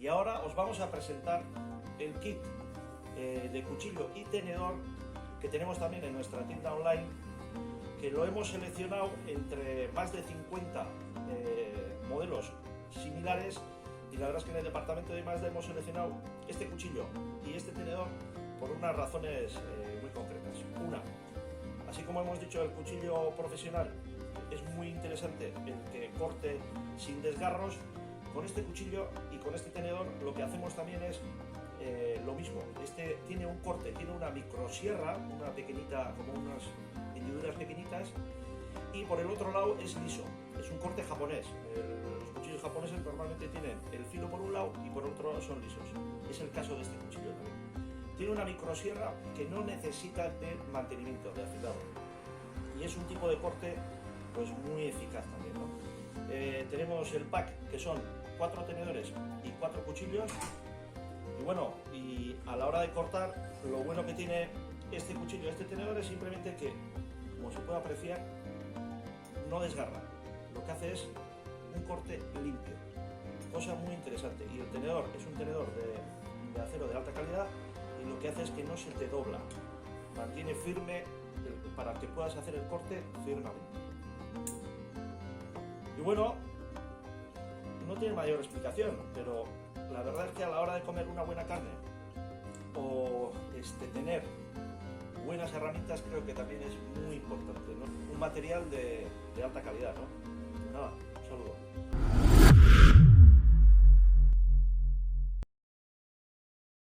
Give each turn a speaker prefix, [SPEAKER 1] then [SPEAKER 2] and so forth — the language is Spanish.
[SPEAKER 1] Y ahora os vamos a presentar el kit de cuchillo y tenedor que tenemos también en nuestra tienda online, que lo hemos seleccionado entre más de 50 modelos similares, y la verdad es que en el departamento de I+D hemos seleccionado este cuchillo y este tenedor por unas razones muy concretas. Una, así como hemos dicho, el cuchillo profesional es muy interesante el que corte sin desgarros. Con este cuchillo y con este tenedor lo que hacemos también es lo mismo. Este tiene un corte, tiene una microsierra, una pequeñita, como unas hendiduras pequeñitas, y por el otro lado es liso, es un corte japonés. Los cuchillos japoneses normalmente tienen el filo por un lado y por otro lado son lisos. Es el caso de este cuchillo también. Tiene una microsierra que no necesita de mantenimiento, de afilado, y es un tipo de corte pues muy eficaz también, ¿no? Tenemos el pack, que son 4 tenedores y 4 cuchillos, y bueno, y a la hora de cortar, lo bueno que tiene este cuchillo, este tenedor, es simplemente que, como se puede apreciar, no desgarra. Lo que hace es un corte limpio, cosa muy interesante. Y el tenedor es un tenedor de acero de alta calidad, y lo que hace es que no se te dobla, mantiene firme para que puedas hacer el corte firmemente. Y bueno, no tiene mayor explicación, pero la verdad es que a la hora de comer una buena carne o tener buenas herramientas, creo que también es muy importante, ¿no? Un material de alta calidad, ¿no? Nada.